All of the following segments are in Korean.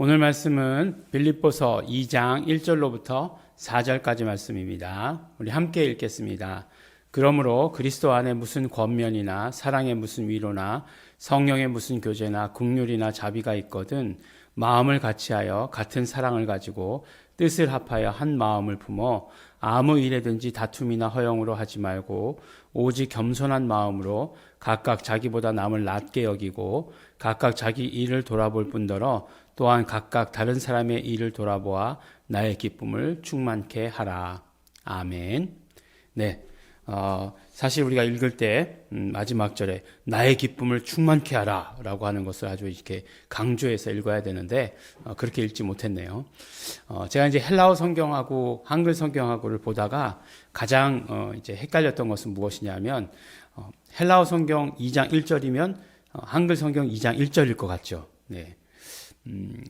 오늘 말씀은 빌립보서 2장 1절로부터 4절까지 말씀입니다. 우리 함께 읽겠습니다. 그러므로 그리스도 안에 무슨 권면이나 사랑의 무슨 위로나 성령의 무슨 교제나 긍휼이나 자비가 있거든 마음을 같이하여 같은 사랑을 가지고 뜻을 합하여 한 마음을 품어 아무 일에든지 다툼이나 허영으로 하지 말고 오직 겸손한 마음으로 각각 자기보다 남을 낮게 여기고 각각 자기 일을 돌아볼 뿐더러 또한 각각 다른 사람의 일을 돌아보아 나의 기쁨을 충만케 하라. 아멘. 네. 사실 우리가 읽을 때 마지막 절에 나의 기쁨을 충만케 하라 라고 하는 것을 아주 이렇게 강조해서 읽어야 되는데 그렇게 읽지 못했네요. 제가 이제 헬라어 성경하고 한글 성경하고를 보다가 가장 이제 헷갈렸던 것은 무엇이냐면 헬라어 성경 2장 1절이면 한글 성경 2장 1절일 것 같죠. 네.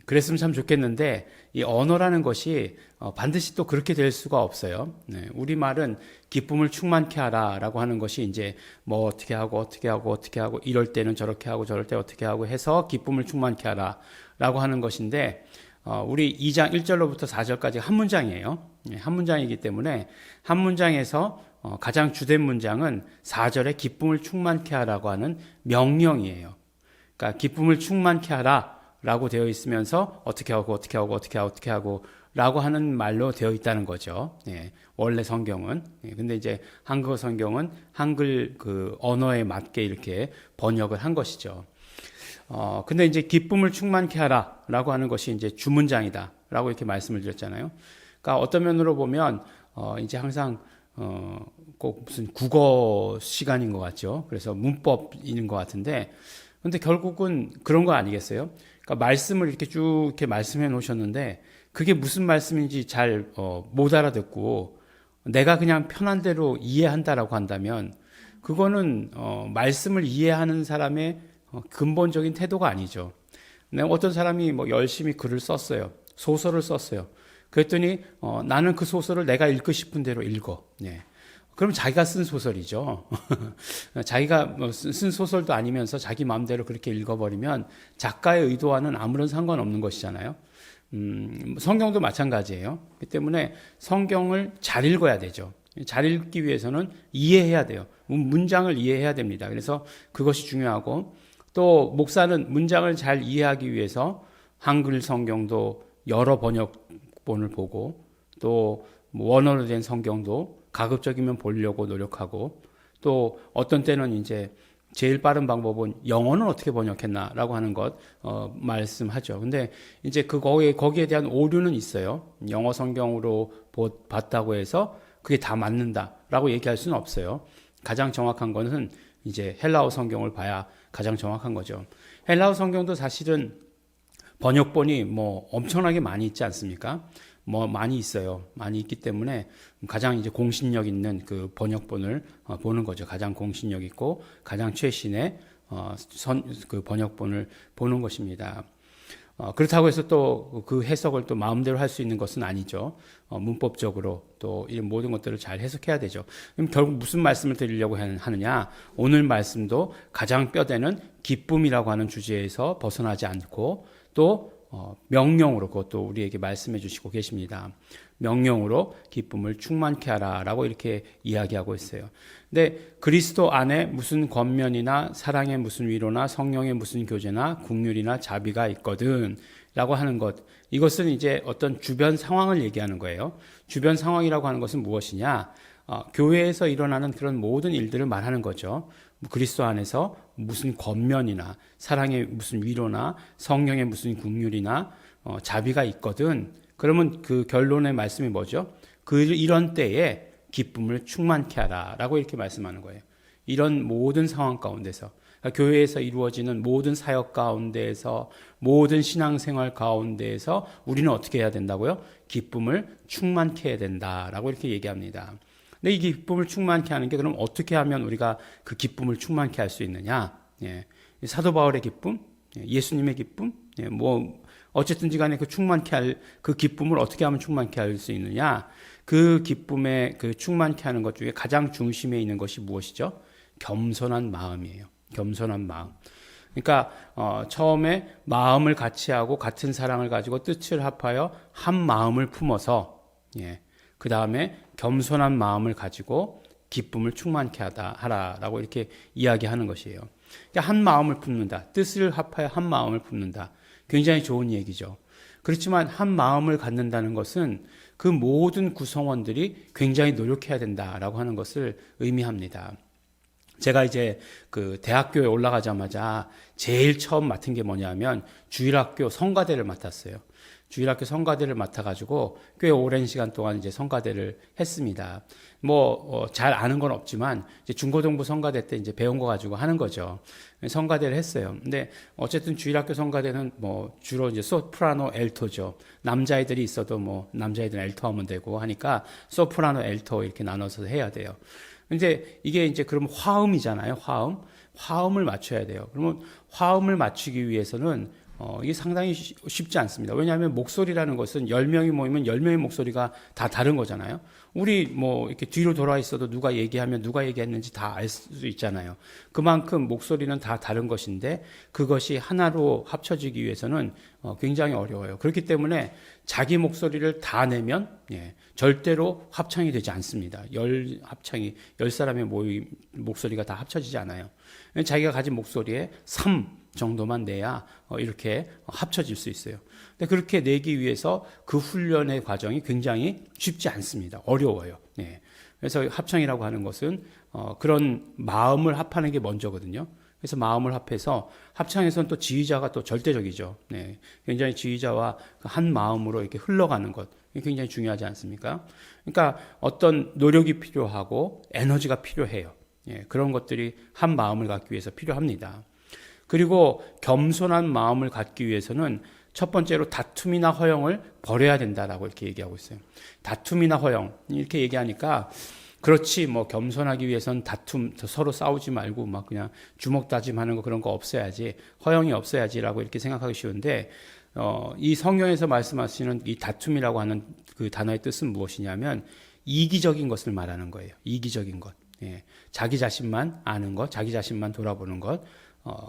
그랬으면 참 좋겠는데 이 언어라는 것이 반드시 또 그렇게 될 수가 없어요. 네, 우리말은 기쁨을 충만케 하라라고 하는 것이 이제 뭐 어떻게 하고 이럴 때는 저렇게 하고 저럴 때 어떻게 하고 해서 기쁨을 충만케 하라라고 하는 것인데 우리 2장 1절로부터 4절까지 한 문장이에요. 한 문장이기 때문에 한 문장에서 가장 주된 문장은 4절에 기쁨을 충만케 하라고 하는 명령이에요. 그러니까 기쁨을 충만케 하라 라고 되어 있으면서 어떻게 하고 라고 하는 말로 되어 있다는 거죠. 예, 원래 성경은. 근데 이제 한국어 성경은 한글 그 언어에 맞게 이렇게 번역을 한 것이죠. 근데 이제 기쁨을 충만케 하라 라고 하는 것이 이제 주문장이다 라고 이렇게 말씀을 드렸잖아요. 그러니까 어떤 면으로 보면 이제 항상 꼭 무슨 국어 시간인 것 같죠. 그래서 문법인 것 같은데 근데 결국은 그런 거 아니겠어요? 그러니까 말씀을 이렇게 쭉 이렇게 말씀해 놓으셨는데 그게 무슨 말씀인지 잘 못 알아듣고 내가 그냥 편한 대로 이해한다라고 한다면 그거는 말씀을 이해하는 사람의 근본적인 태도가 아니죠. 어떤 사람이 뭐 열심히 글을 썼어요. 소설을 썼어요. 그랬더니 나는 그 소설을 내가 읽고 싶은 대로 읽어. 네. 그럼 자기가 쓴 소설이죠. 자기가 쓴 소설도 아니면서 자기 마음대로 그렇게 읽어버리면 작가의 의도와는 아무런 상관없는 것이잖아요. 성경도 마찬가지예요. 그렇기 때문에 성경을 잘 읽어야 되죠. 잘 읽기 위해서는 이해해야 돼요. 문장을 이해해야 됩니다. 그래서 그것이 중요하고 또 목사는 문장을 잘 이해하기 위해서 한글 성경도 여러 번역본을 보고 또 원어로 된 성경도 가급적이면 보려고 노력하고 또 어떤 때는 이제 제일 빠른 방법은 영어는 어떻게 번역했나라고 하는 것 말씀하죠. 근데 이제 거기에 대한 오류는 있어요. 영어 성경으로 봤다고 해서 그게 다 맞는다라고 얘기할 수는 없어요. 가장 정확한 것은 이제 헬라어 성경을 봐야 가장 정확한 거죠. 헬라어 성경도 사실은 번역본이 뭐 엄청나게 많이 있지 않습니까? 뭐 많이 있어요. 많이 있기 때문에 가장 이제 공신력 있는 그 번역본을 보는 거죠. 가장 공신력 있고 가장 최신의 그 번역본을 보는 것입니다. 그렇다고 해서 또 그 해석을 또 마음대로 할 수 있는 것은 아니죠. 문법적으로 또 이런 모든 것들을 잘 해석해야 되죠. 그럼 결국 무슨 말씀을 드리려고 하느냐? 오늘 말씀도 가장 뼈대는 기쁨이라고 하는 주제에서 벗어나지 않고 또 명령으로 그것도 우리에게 말씀해 주시고 계십니다. 명령으로 기쁨을 충만케 하라라고 이렇게 이야기하고 있어요. 근데 그리스도 안에 무슨 권면이나 사랑의 무슨 위로나 성령의 무슨 교제나 긍휼이나 자비가 있거든 라고 하는 것, 이것은 이제 어떤 주변 상황을 얘기하는 거예요. 주변 상황이라고 하는 것은 무엇이냐? 교회에서 일어나는 그런 모든 일들을 말하는 거죠. 그리스도 안에서 무슨 권면이나 사랑의 무슨 위로나 성령의 무슨 긍휼이나 자비가 있거든. 그러면 그 결론의 말씀이 뭐죠? 이런 때에 기쁨을 충만케 하라라고 이렇게 말씀하는 거예요. 이런 모든 상황 가운데서 그러니까 교회에서 이루어지는 모든 사역 가운데에서 모든 신앙생활 가운데에서 우리는 어떻게 해야 된다고요? 기쁨을 충만케 해야 된다라고 이렇게 얘기합니다. 근데 이 기쁨을 충만케 하는 게 그럼 어떻게 하면 우리가 그 기쁨을 충만케 할 수 있느냐? 예. 사도 바울의 기쁨, 예수님의 기쁨, 뭐 어쨌든지 간에 그 충만케 할 그 기쁨을 어떻게 하면 충만케 할 수 있느냐? 그 기쁨에 그 충만케 하는 것 중에 가장 중심에 있는 것이 무엇이죠? 겸손한 마음이에요. 겸손한 마음. 그러니까 처음에 마음을 같이 하고 같은 사랑을 가지고 뜻을 합하여 한 마음을 품어서 그 다음에 겸손한 마음을 가지고 기쁨을 충만케 하라라고 이렇게 이야기하는 것이에요. 그러니까 한 마음을 품는다. 뜻을 합하여 한 마음을 품는다. 굉장히 좋은 얘기죠. 그렇지만 한 마음을 갖는다는 것은 그 모든 구성원들이 굉장히 노력해야 된다라고 하는 것을 의미합니다. 제가 이제 그 대학교에 올라가자마자 제일 처음 맡은 게 뭐냐면 주일학교 성가대를 맡았어요. 주일학교 성가대를 맡아가지고 꽤 오랜 시간 동안 이제 성가대를 했습니다. 잘 아는 건 없지만 이제 중고등부 성가대 때 이제 배운 거 가지고 하는 거죠. 성가대를 했어요. 근데 어쨌든 주일학교 성가대는 주로 이제 소프라노, 엘토죠. 남자애들이 있어도 남자애들은 엘토 하면 되고 하니까 소프라노, 엘토 이렇게 나눠서 해야 돼요. 근데 이게 이제 그러면 화음이잖아요. 화음을 맞춰야 돼요. 그러면 화음을 맞추기 위해서는 이게 상당히 쉽지 않습니다. 왜냐하면 목소리라는 것은 10명이 모이면 10명의 목소리가 다 다른 거잖아요. 우리 이렇게 뒤로 돌아 있어도 누가 얘기하면 누가 얘기했는지 다 알 수 있잖아요. 그만큼 목소리는 다 다른 것인데 그것이 하나로 합쳐지기 위해서는 굉장히 어려워요. 그렇기 때문에 자기 목소리를 다 내면 절대로 합창이 되지 않습니다. 10사람의 목소리가 다 합쳐지지 않아요. 자기가 가진 목소리에 3 정도만 내야 이렇게 합쳐질 수 있어요. 근데 그렇게 내기 위해서 그 훈련의 과정이 굉장히 쉽지 않습니다. 어려워요. 그래서 합창이라고 하는 것은 그런 마음을 합하는 게 먼저거든요. 그래서 마음을 합해서 합창에서는 또 지휘자가 또 절대적이죠. 굉장히 지휘자와 한 마음으로 이렇게 흘러가는 것 굉장히 중요하지 않습니까? 그러니까 어떤 노력이 필요하고 에너지가 필요해요. 그런 것들이 한 마음을 갖기 위해서 필요합니다. 그리고 겸손한 마음을 갖기 위해서는 첫 번째로 다툼이나 허영을 버려야 된다라고 이렇게 얘기하고 있어요. 다툼이나 허영 이렇게 얘기하니까 그렇지 겸손하기 위해서는 서로 싸우지 말고 그냥 주먹 다짐하는 거 그런 거 없어야지, 허영이 없어야지라고 이렇게 생각하기 쉬운데 이 성경에서 말씀하시는 이 다툼이라고 하는 그 단어의 뜻은 무엇이냐면 이기적인 것을 말하는 거예요. 이기적인 것. 자기 자신만 아는 것, 자기 자신만 돌아보는 것,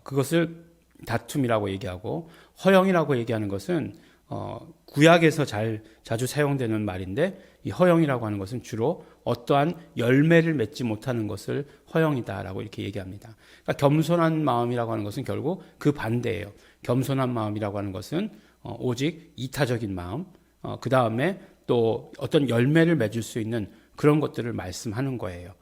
그것을 다툼이라고 얘기하고, 허영이라고 얘기하는 것은 구약에서 자주 사용되는 말인데 이 허영이라고 하는 것은 주로 어떠한 열매를 맺지 못하는 것을 허영이다라고 이렇게 얘기합니다. 그러니까 겸손한 마음이라고 하는 것은 결국 그 반대예요. 겸손한 마음이라고 하는 것은 오직 이타적인 마음, 그 다음에 또 어떤 열매를 맺을 수 있는 그런 것들을 말씀하는 거예요.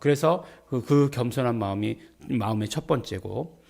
그래서 그 겸손한 마음의 첫 번째고,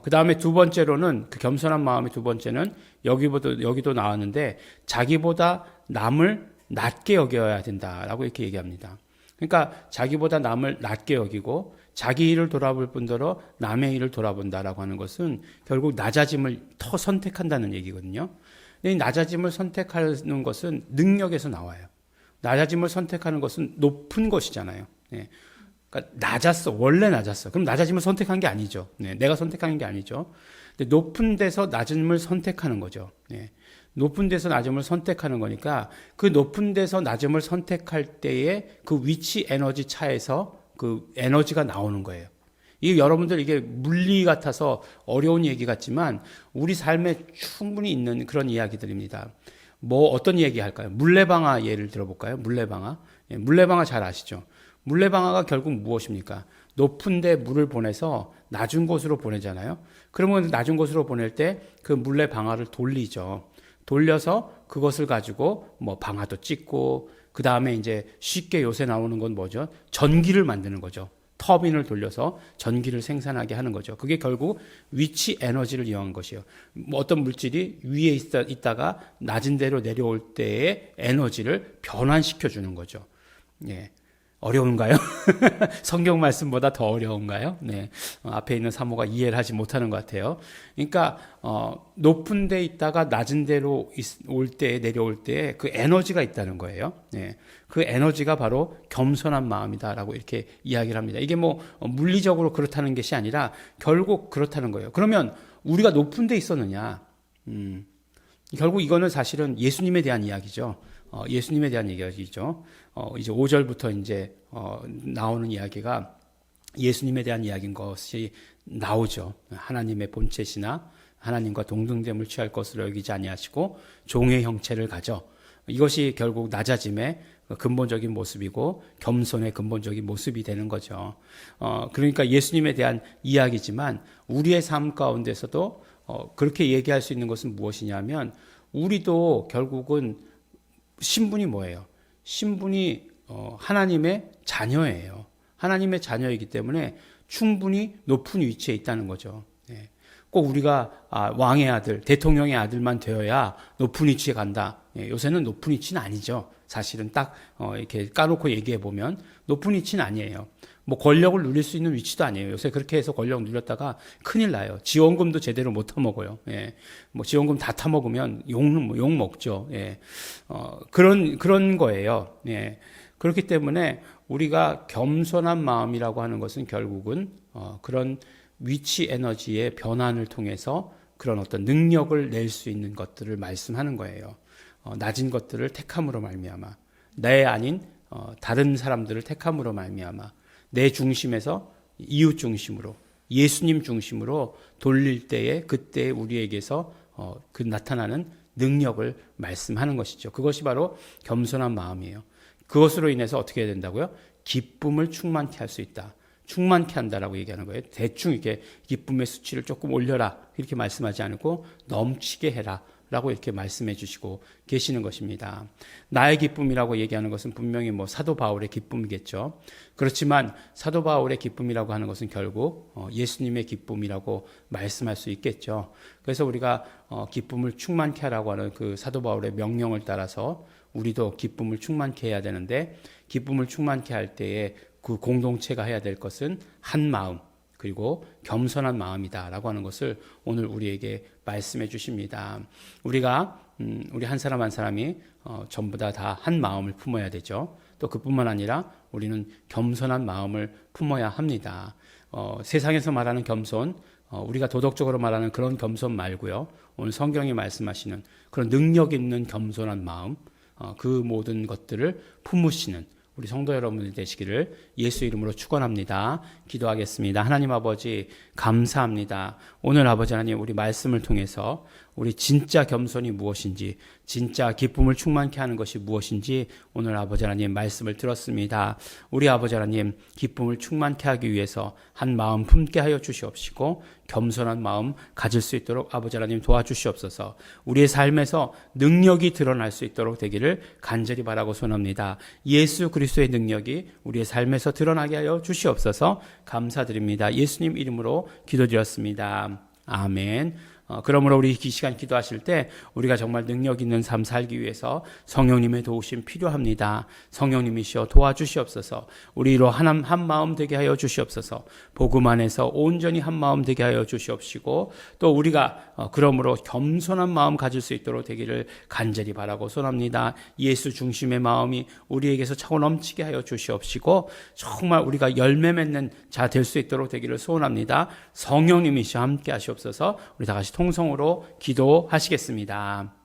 그 다음에 두 번째로는 그 겸손한 마음의 두 번째는 여기도 나왔는데 자기보다 남을 낮게 여겨야 된다라고 이렇게 얘기합니다. 그러니까 자기보다 남을 낮게 여기고 자기 일을 돌아볼 뿐더러 남의 일을 돌아본다라고 하는 것은 결국 낮아짐을 더 선택한다는 얘기거든요. 이 낮아짐을 선택하는 것은 능력에서 나와요. 낮아짐을 선택하는 것은 높은 것이잖아요. 그러니까 원래 낮았어. 그럼 낮아짐을 선택한 게 아니죠. 내가 선택하는 게 아니죠. 근데 높은 데서 낮음을 선택하는 거죠. 높은 데서 낮음을 선택하는 거니까 그 높은 데서 낮음을 선택할 때에 그 위치 에너지 차에서 그 에너지가 나오는 거예요. 여러분들 이게 물리 같아서 어려운 얘기 같지만 우리 삶에 충분히 있는 그런 이야기들입니다. 어떤 얘기 할까요? 물레방아 예를 들어볼까요? 물레방아. 물레방아 잘 아시죠? 물레방아가 결국 무엇입니까? 높은 데 물을 보내서 낮은 곳으로 보내잖아요. 그러면 낮은 곳으로 보낼 때 그 물레방아를 돌리죠. 돌려서 그것을 가지고 방아도 찍고 그 다음에 이제 쉽게 요새 나오는 건 뭐죠? 전기를 만드는 거죠. 터빈을 돌려서 전기를 생산하게 하는 거죠. 그게 결국 위치 에너지를 이용한 것이에요. 어떤 물질이 위에 있다가 낮은 데로 내려올 때의 에너지를 변환시켜 주는 거죠. 어려운가요? 성경 말씀보다 더 어려운가요? 앞에 있는 사모가 이해를 하지 못하는 것 같아요. 그러니까 높은 데 있다가 낮은 데로 내려올 때 그 에너지가 있다는 거예요. 그 에너지가 바로 겸손한 마음이다라고 이렇게 이야기를 합니다. 이게 물리적으로 그렇다는 것이 아니라 결국 그렇다는 거예요. 그러면 우리가 높은 데 있었느냐? 결국 이거는 사실은 예수님에 대한 이야기죠. 예수님에 대한 이야기죠. 이제 5절부터 이제 나오는 이야기가 예수님에 대한 이야기인 것이 나오죠. 하나님의 본체시나 하나님과 동등됨을 취할 것으로 여기지 아니하시고 종의 형체를 가져. 이것이 결국 낮아짐의 근본적인 모습이고 겸손의 근본적인 모습이 되는 거죠. 그러니까 예수님에 대한 이야기지만 우리의 삶 가운데서도 그렇게 얘기할 수 있는 것은 무엇이냐면 우리도 결국은 신분이 뭐예요? 신분이 하나님의 자녀예요. 하나님의 자녀이기 때문에 충분히 높은 위치에 있다는 거죠. 꼭 우리가 왕의 아들, 대통령의 아들만 되어야 높은 위치에 간다. 요새는 높은 위치는 아니죠. 사실은 딱 이렇게 까놓고 얘기해 보면 높은 위치는 아니에요. 뭐 권력을 누릴 수 있는 위치도 아니에요. 요새 그렇게 해서 권력 누렸다가 큰일 나요. 지원금도 제대로 못 타먹어요. 뭐 지원금 다 타먹으면 욕 먹죠. 그런 거예요. 그렇기 때문에 우리가 겸손한 마음이라고 하는 것은 결국은 그런 위치 에너지의 변환을 통해서 그런 어떤 능력을 낼 수 있는 것들을 말씀하는 거예요. 낮은 것들을 택함으로 말미암아 내 아닌 다른 사람들을 택함으로 말미암아 내 중심에서 이웃 중심으로 예수님 중심으로 돌릴 때에 그때 우리에게서 그 나타나는 능력을 말씀하는 것이죠. 그것이 바로 겸손한 마음이에요. 그것으로 인해서 어떻게 해야 된다고요? 기쁨을 충만케 할 수 있다. 충만케 한다라고 얘기하는 거예요. 대충 이렇게 기쁨의 수치를 조금 올려라 이렇게 말씀하지 않고 넘치게 해라 라고 이렇게 말씀해 주시고 계시는 것입니다. 나의 기쁨이라고 얘기하는 것은 분명히 뭐 사도 바울의 기쁨이겠죠. 그렇지만 사도 바울의 기쁨이라고 하는 것은 결국 예수님의 기쁨이라고 말씀할 수 있겠죠. 그래서 우리가 기쁨을 충만케 하라고 하는 그 사도 바울의 명령을 따라서 우리도 기쁨을 충만케 해야 되는데 기쁨을 충만케 할 때에 그 공동체가 해야 될 것은 한 마음 그리고 겸손한 마음이다라고 하는 것을 오늘 우리에게 말씀해 주십니다. 우리가 우리 한 사람 한 사람이 전부 다 한 마음을 품어야 되죠. 또 그뿐만 아니라 우리는 겸손한 마음을 품어야 합니다. 세상에서 말하는 겸손, 우리가 도덕적으로 말하는 그런 겸손 말고요. 오늘 성경이 말씀하시는 그런 능력 있는 겸손한 마음, 그 모든 것들을 품으시는 우리 성도 여러분들 되시기를 예수 이름으로 축원합니다. 기도하겠습니다. 하나님 아버지 감사합니다. 오늘 아버지 하나님 우리 말씀을 통해서 우리 진짜 겸손이 무엇인지 진짜 기쁨을 충만케 하는 것이 무엇인지 오늘 아버지 하나님 말씀을 들었습니다. 우리 아버지 하나님 기쁨을 충만케 하기 위해서 한 마음 품게 하여 주시옵시고 겸손한 마음 가질 수 있도록 아버지 하나님 도와주시옵소서. 우리의 삶에서 능력이 드러날 수 있도록 되기를 간절히 바라고 소원합니다. 예수 그리스도의 능력이 우리의 삶에서 드러나게 하여 주시옵소서. 감사드립니다. 예수님 이름으로 기도드렸습니다. 아멘. 그러므로 우리 이 시간 기도하실 때 우리가 정말 능력 있는 삶 살기 위해서 성령님의 도우심 필요합니다. 성령님이시여 도와주시옵소서. 우리로 한 마음 되게 하여 주시옵소서. 복음 안에서 온전히 한 마음 되게 하여 주시옵시고 또 우리가 그러므로 겸손한 마음 가질 수 있도록 되기를 간절히 바라고 소원합니다. 예수 중심의 마음이 우리에게서 차고 넘치게 하여 주시옵시고 정말 우리가 열매 맺는 자 될 수 있도록 되기를 소원합니다. 성령님이시여 함께 하시옵소서. 우리 다 같이 통성으로 기도하시겠습니다.